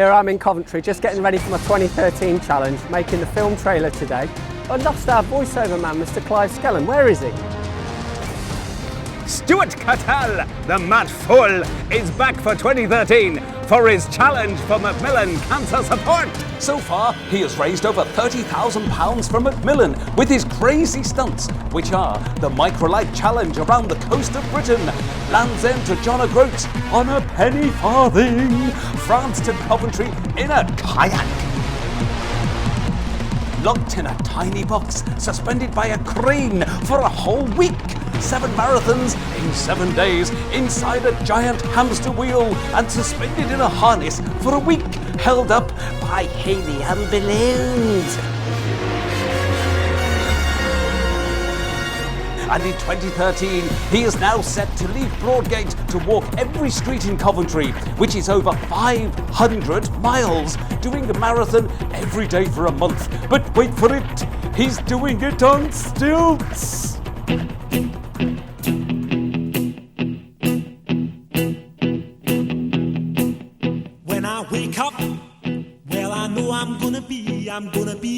Here I'm in Coventry, just getting ready for my 2013 challenge, making the film trailer today. I'd lost our voiceover man, Mr. Clive Skellin. Where is he? Stuart Kettell, the Mad Fool, is back for 2013 for his challenge for Macmillan cancer support. So far, he has raised over £30,000 for Macmillan with his crazy stunts, which are the Microlight Challenge around the coast of Britain, Land's End to John O'Groats on a penny farthing, France to Coventry in a kayak, locked in a tiny box, suspended by a crane for a whole week. 7 marathons in 7 days, inside a giant hamster wheel and suspended in a harness for a week, held up by helium balloons. And in 2013, he is now set to leave Broadgate to walk every street in Coventry, which is over 500 miles, doing the marathon every day for a month. But wait for it, he's doing it on stilts. When I wake up, well, I know I'm gonna be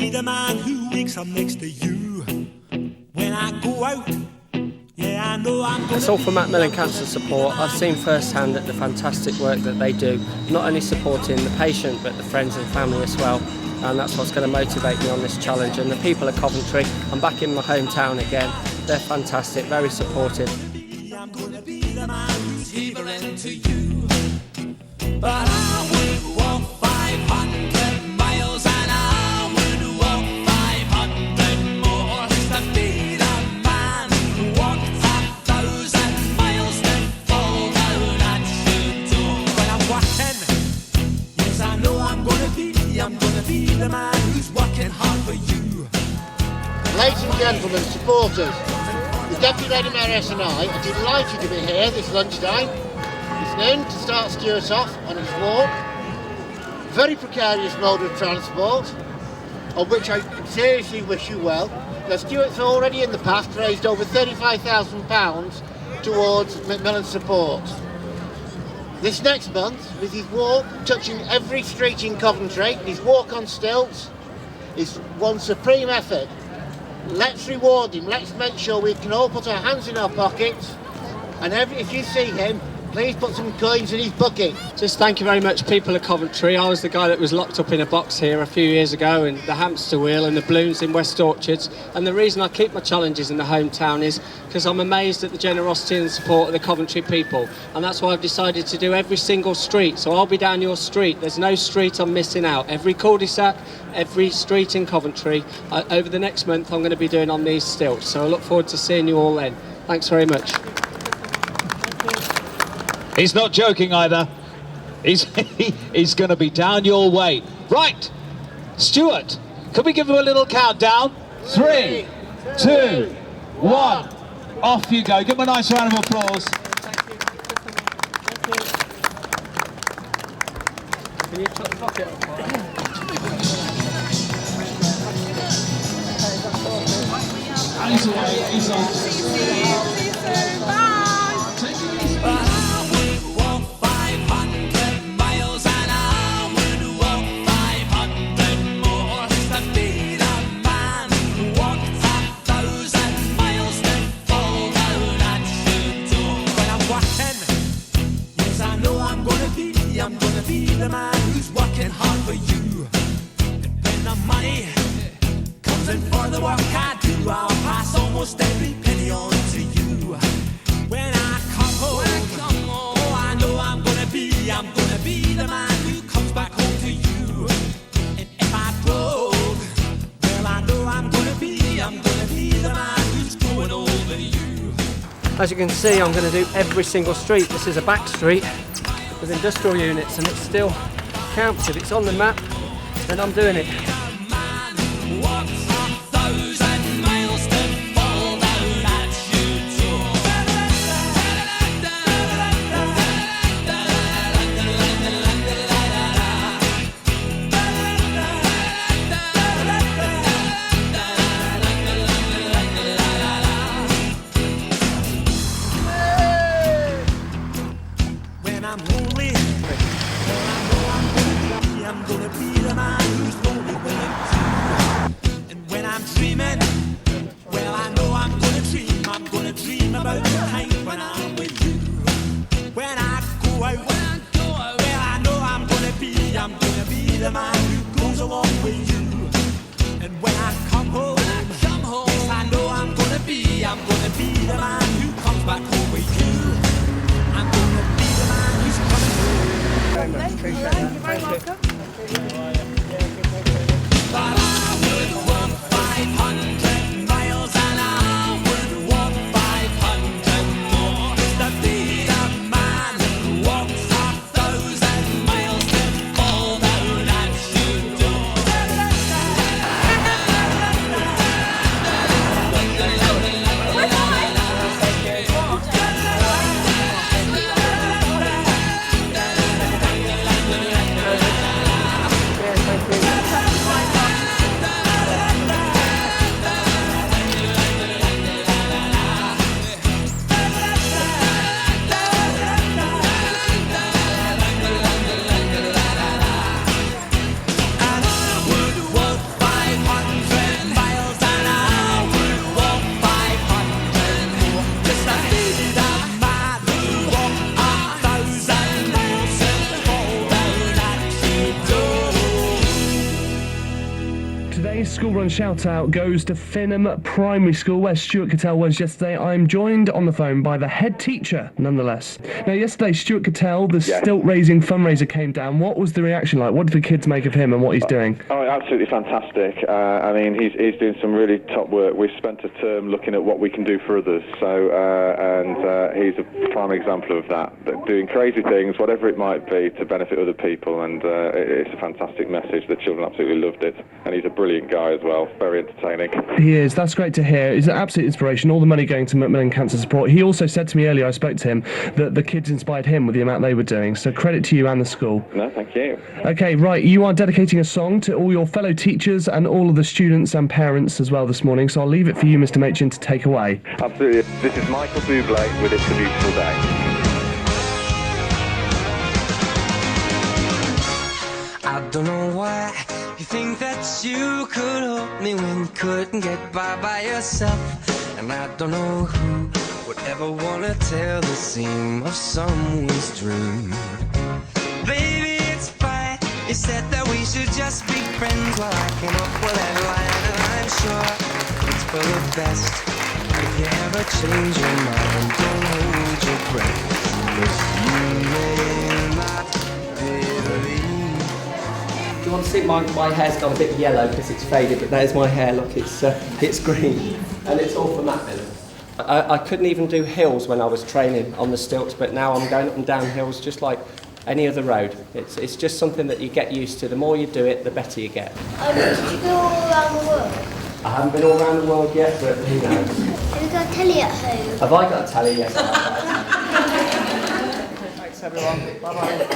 the man who wakes up next to you. When I go out, yeah, I know I'm gonna. It's all for Macmillan Cancer Support. I've seen firsthand the fantastic work that they do, not only supporting the patient but the friends and family as well. And that's what's going to motivate me on this challenge. And the people of Coventry, I'm back in my hometown again. They're fantastic, very supportive. I'm gonna be the man who's equivalent to you. But I would walk 500 miles and I would walk 500 more to be the man who walked 1,000 miles to fall down at your door. When I'm walking, yes, I know I'm gonna be the man who's working hard for you. Ladies and gentlemen, supporters, the Deputy Lady Mayoress and I are delighted to be here this lunchtime. He's known to start Stuart off on his walk. Very precarious mode of transport, on which I seriously wish you well. Now, Stuart's already in the past raised over £35,000 towards Macmillan support. This next month, with his walk touching every street in Coventry, his walk on stilts is one supreme effort. Let's reward him, let's make sure we can all put our hands in our pockets, and if you see him, please put some coins in his bucket. Just thank you very much, people of Coventry. I was the guy that was locked up in a box here a few years ago, and the hamster wheel and the balloons in West Orchards. And the reason I keep my challenges in the hometown is because I'm amazed at the generosity and support of the Coventry people. And that's why I've decided to do every single street. So I'll be down your street. There's no street I'm missing out. Every cul-de-sac, every street in Coventry. Over the next month, I'm going to be doing on these stilts. So I look forward to seeing you all then. Thanks very much. He's not joking either. He's going to be down your way. Right, Stuart, can we give him a little countdown? 3, 2, 1. Off you go. Give him a nice round of applause. Can you tuck the pocket up? And he's away. He's on. I'm gonna be the man who's working hard for you. And when the money comes in for the work I do, I'll pass almost every penny on to you. When I come home, oh, I know I'm gonna be the man who comes back home to you. And if I broke, well, I know I'm gonna be the man who's growing old in you. As you can see, I'm going to do every single street. This is a back street with industrial units, and it still counts. If it's on the map, then I'm doing it. be the man who goes along with you. And when I come home, yes, I know I'm gonna be the man who comes back home with you. I'm gonna be the man who's coming home. But I would walk 500 miles and I would walk 500 more just to be the man who walks 1,000 miles to fall down as you do. Today's school run shout out goes to Finham Primary School, where Stuart Kettell was yesterday. I'm joined on the phone by the head teacher, nonetheless. Now, yesterday, Stuart Kettell, the Stilt raising fundraiser, came down. What was the reaction like? What did the kids make of him and what he's doing? Oh, absolutely fantastic. I mean, he's doing some really top work. We've spent a term looking at what we can do for others. So, and he's a prime example of that. Doing crazy things, whatever it might be, to benefit other people. And it's a fantastic message. The children absolutely loved it. And he's a brilliant guy as well. Very entertaining. He is. That's great to hear. He's an absolute inspiration. All the money going to Macmillan Cancer Support. He also said to me earlier, I spoke to him, that the kids inspired him with the amount they were doing. So credit to you and the school. No, thank you. Okay, right. You are dedicating a song to all your fellow teachers and all of the students and parents as well this morning. So I'll leave it for you, Mr. Machin, to take away. Absolutely. This is Michael Bublé with It's a Beautiful Day. I don't know why you think that you could help me when you couldn't get by yourself. And I don't know who would ever want to tell the seam of someone's dream. Baby, it's fine. You said that we should just be friends while I came up with that line. And I'm sure it's for the best. If you ever change your mind, don't hold your breath, 'cause you may not believe. Do you want to see my hair's gone a bit yellow because it's faded, but there's my hair, look, it's green. And it's all for Macmillan. I couldn't even do hills when I was training on the stilts, but now I'm going up and down hills just like any other road. It's just something that you get used to. The more you do it, the better you get. Did you go all around the world? I haven't been all around the world yet, but who knows? Have you got a telly at home? Have I got a telly? Yes, I have. Thanks everyone. Bye-bye.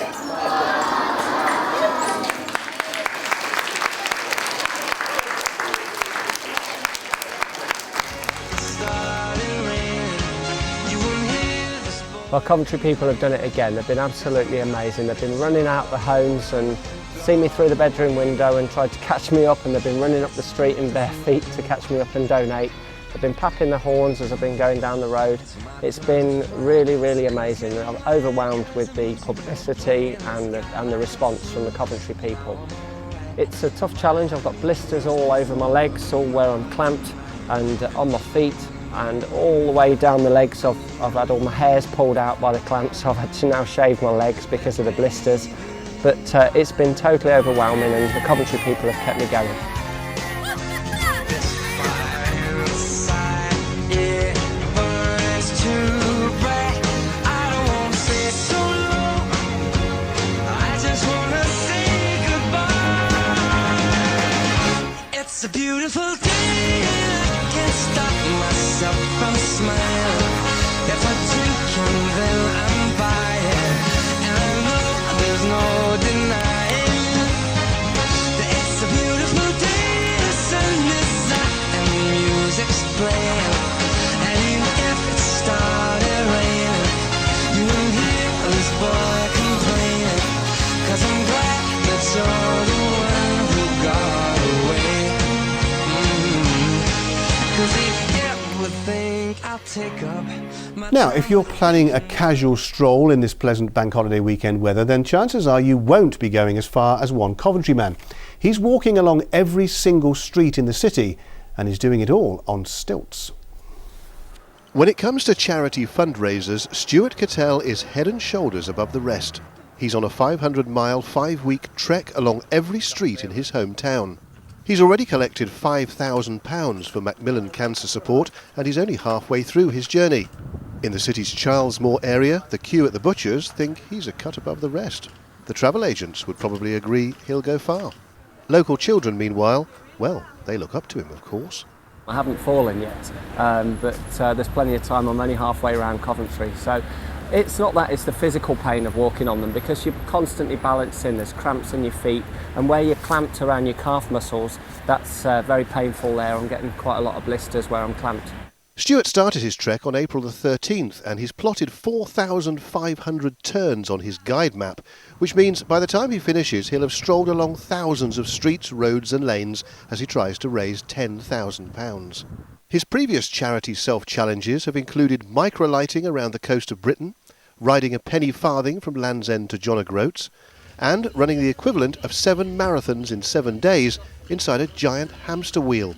Well, Coventry people have done it again. They've been absolutely amazing. They've been running out the homes and seen me through the bedroom window and tried to catch me up, and they've been running up the street in bare feet to catch me up and donate. They've been papping the horns as I've been going down the road. It's been really, really amazing. I'm overwhelmed with the publicity and the response from the Coventry people. It's a tough challenge. I've got blisters all over my legs, all where I'm clamped, and on my feet, and all the way down the legs. I've had all my hairs pulled out by the clamps, so I've had to now shave my legs because of the blisters. But it's been totally overwhelming, and the Coventry people have kept me going. It's a beautiful day, and I can't stop myself from smiling. If I drink and then I'm buying, and I know there's no denying that it's a beautiful day. The sun is out and the music's playing, and even if it started raining, you won't hear this boy complaining, 'cause I'm glad that you're the one who got away. 'Cause if you ever think I'll take up Now, if you're planning a casual stroll in this pleasant bank holiday weekend weather, then chances are you won't be going as far as one Coventry man. He's walking along every single street in the city, and he's doing it all on stilts. When it comes to charity fundraisers, Stuart Kettell is head and shoulders above the rest. He's on a 500-mile, 5-week trek along every street in his hometown. He's already collected £5,000 for Macmillan cancer support, and he's only halfway through his journey. In the city's Charlesmore area, the queue at the butchers think he's a cut above the rest. The travel agents would probably agree he'll go far. Local children, meanwhile, well, they look up to him, of course. I haven't fallen yet, but there's plenty of time. I'm only halfway around Coventry, so it's not that, it's the physical pain of walking on them, because you're constantly balancing, there's cramps in your feet, and where you're clamped around your calf muscles, that's very painful there. I'm getting quite a lot of blisters where I'm clamped. Stuart started his trek on April the 13th, and he's plotted 4,500 turns on his guide map, which means by the time he finishes he'll have strolled along thousands of streets, roads and lanes as he tries to raise £10,000. His previous charity self-challenges have included microlighting around the coast of Britain, riding a penny farthing from Land's End to John O'Groats, and running the equivalent of 7 marathons in 7 days inside a giant hamster wheel.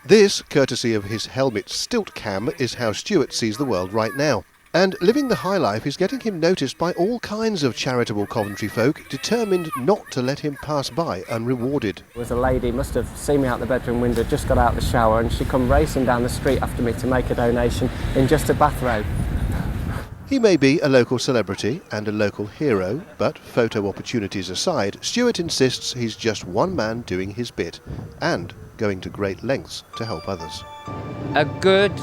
This, courtesy of his helmet Stilt cam, is how Stuart sees the world right now. And living the high life is getting him noticed by all kinds of charitable Coventry folk, determined not to let him pass by unrewarded. There was a lady, must have seen me out the bedroom window, just got out the shower, and she come racing down the street after me to make a donation in just a bathrobe. He may be a local celebrity and a local hero, but photo opportunities aside, Stuart insists he's just one man doing his bit, and going to great lengths to help others. A good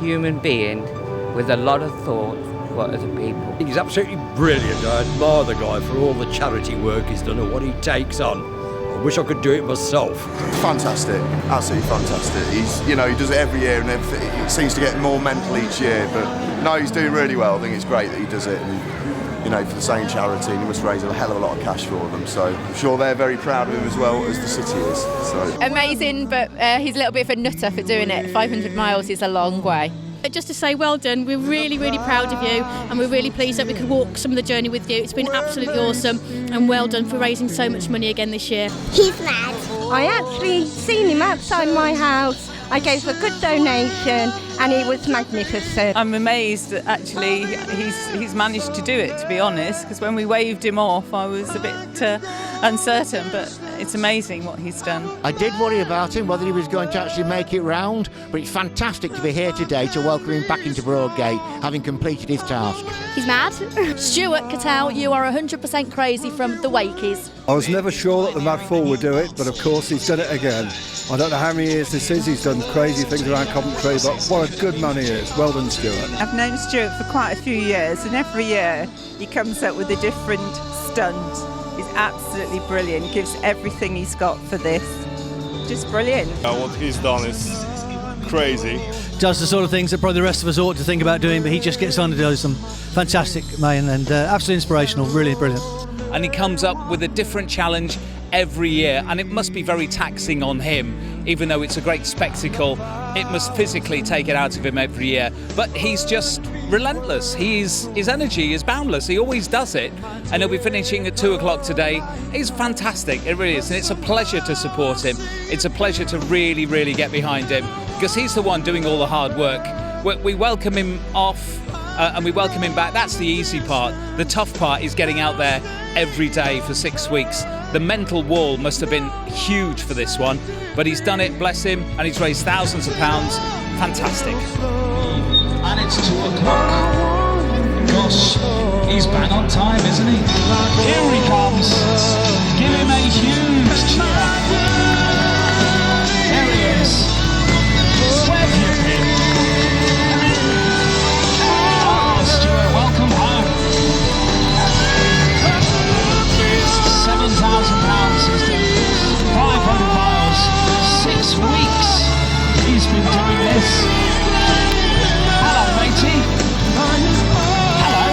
human being with a lot of thought for other people. He's absolutely brilliant. I admire the guy for all the charity work he's done and what he takes on. I wish I could do it myself. Fantastic, absolutely fantastic. He's, he does it every year, and it seems to get more mental each year. But no, he's doing really well. I think it's great that he does it, and for the same charity, and he must raise a hell of a lot of cash for them. So I'm sure they're very proud of him as well as the city is. So amazing, but he's a little bit of a nutter for doing it. 500 miles is a long way. Just to say well done, we're really, really proud of you, and we're really pleased that we could walk some of the journey with you. It's been absolutely awesome, and well done for raising so much money again this year. He's mad. I actually seen him outside my house. I gave a good donation, and he was magnificent. I'm amazed that actually he's managed to do it, to be honest, because when we waved him off I was a bit uncertain, but it's amazing what he's done. I did worry about him, whether he was going to actually make it round, but it's fantastic to be here today to welcome him back into Broadgate, having completed his task. He's mad. Stuart Kettell, you are 100% crazy from the Wakeys. I was never sure that the Mad Fool would do it, but of course he's done it again. I don't know how many years this is, he's done crazy things around Coventry, but what a good man he is. Well done, Stuart. I've known Stuart for quite a few years, and every year he comes up with a different stunt. He's absolutely brilliant, gives everything he's got for this. Just brilliant. What he's done is crazy. Does the sort of things that probably the rest of us ought to think about doing, but he just gets on to do some fantastic, man, and absolutely inspirational, really brilliant. And he comes up with a different challenge every year, and it must be very taxing on him. Even though it's a great spectacle, it must physically take it out of him every year. But he's just relentless. His energy is boundless. He always does it, and he'll be finishing at 2 o'clock today. He's fantastic, it really is, and it's a pleasure to support him. It's a pleasure to really, really get behind him, because he's the one doing all the hard work. We welcome him off and we welcome him back. That's the easy part. The tough part is getting out there every day for 6 weeks. The mental wall must have been huge for this one, but he's done it, bless him, and he's raised thousands of pounds. Fantastic. And it's 2 o'clock. Gosh, he's bang on time, isn't he? Here he comes. Give him a huge cheer. There he is. Where have you been? Oh, Stuart, welcome home. £7,000 he's done. 500 miles. 6 weeks he's been doing this. Hello, matey. Hello.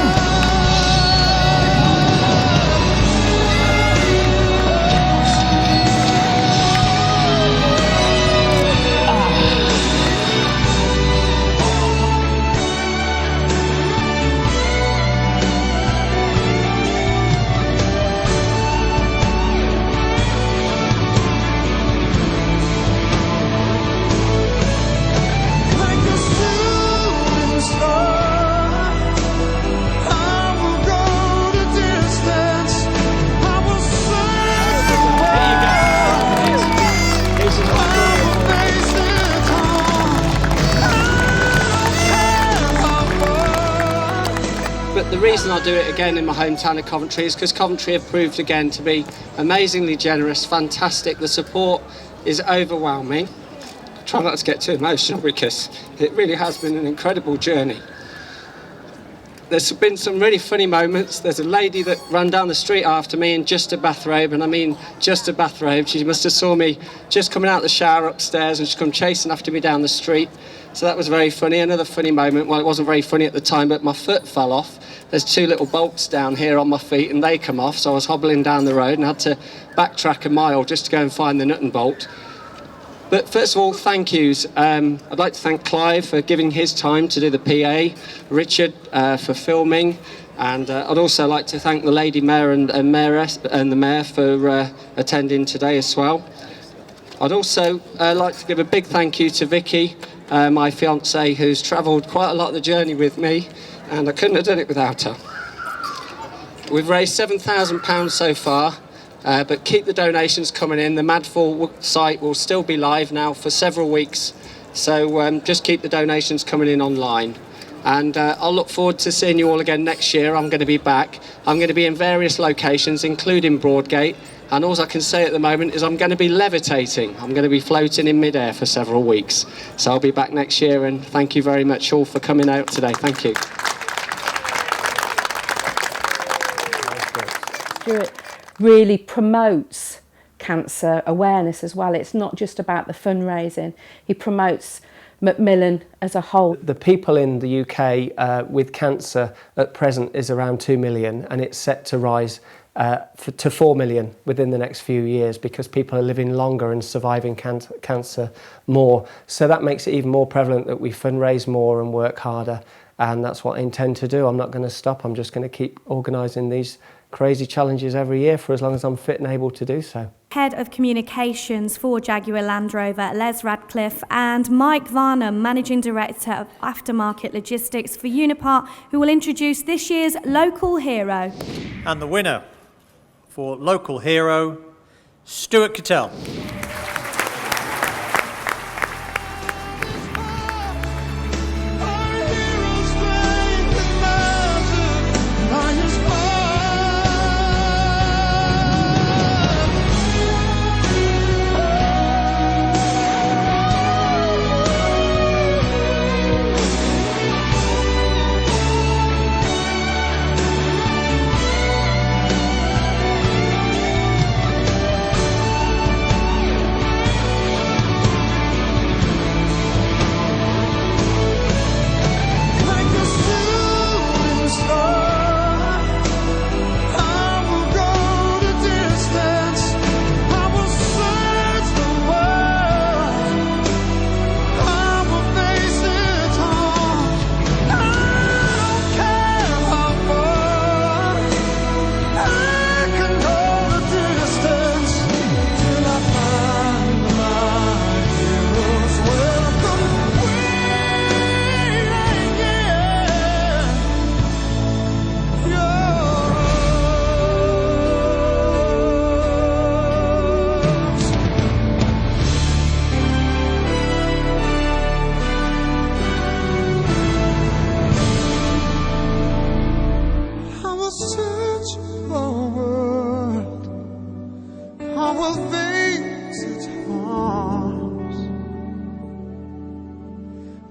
reason I'll do it again in my hometown of Coventry is because Coventry have proved again to be amazingly generous, fantastic. The support is overwhelming. Try not to get too emotional because it really has been an incredible journey. There's been some really funny moments. There's a lady that ran down the street after me in just a bathrobe, and I mean just a bathrobe. She must have saw me just coming out the shower upstairs and she's come chasing after me down the street. So that was very funny. Another funny moment, well, it wasn't very funny at the time, but my foot fell off. There's 2 little bolts down here on my feet and they come off, so I was hobbling down the road and had to backtrack a mile just to go and find the nut and bolt. But first of all, thank yous. I'd like to thank Clive for giving his time to do the PA, Richard for filming, and I'd also like to thank the Lady Mayor and the Mayor for attending today as well. I'd also like to give a big thank you to Vicky, my fiancée, who's travelled quite a lot of the journey with me, and I couldn't have done it without her. We've raised £7,000 so far. But keep the donations coming in. The Madfall site will still be live now for several weeks, so just keep the donations coming in online. And I'll look forward to seeing you all again next year. I'm going to be back. I'm going to be in various locations, including Broadgate, and all I can say at the moment is I'm going to be levitating. I'm going to be floating in midair for several weeks. So I'll be back next year, and thank you very much all for coming out today. Thank you. Stuart really promotes cancer awareness as well. It's not just about the fundraising. He promotes Macmillan as a whole. The people in the UK with cancer at present is around 2 million, and it's set to rise to 4 million within the next few years because people are living longer and surviving cancer more. So that makes it even more prevalent that we fundraise more and work harder, and that's what I intend to do. I'm not going to stop. I'm just going to keep organising these crazy challenges every year for as long as I'm fit and able to do so. Head of Communications for Jaguar Land Rover, Les Radcliffe, and Mike Varnum, Managing Director of Aftermarket Logistics for Unipart, who will introduce this year's Local Hero. And the winner for Local Hero, Stuart Kettell.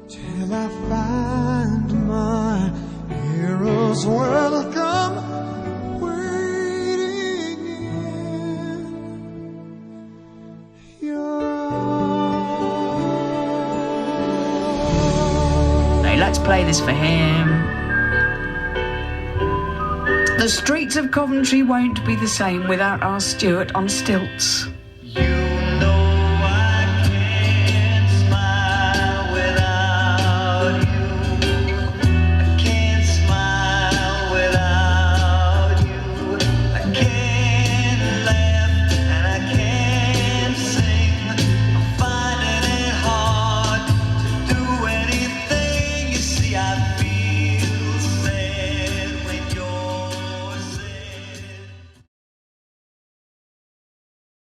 Till I find my heroes welcome waiting in your arms. Hey, let's play this for him. The streets of Coventry won't be the same without our Stuart on stilts. You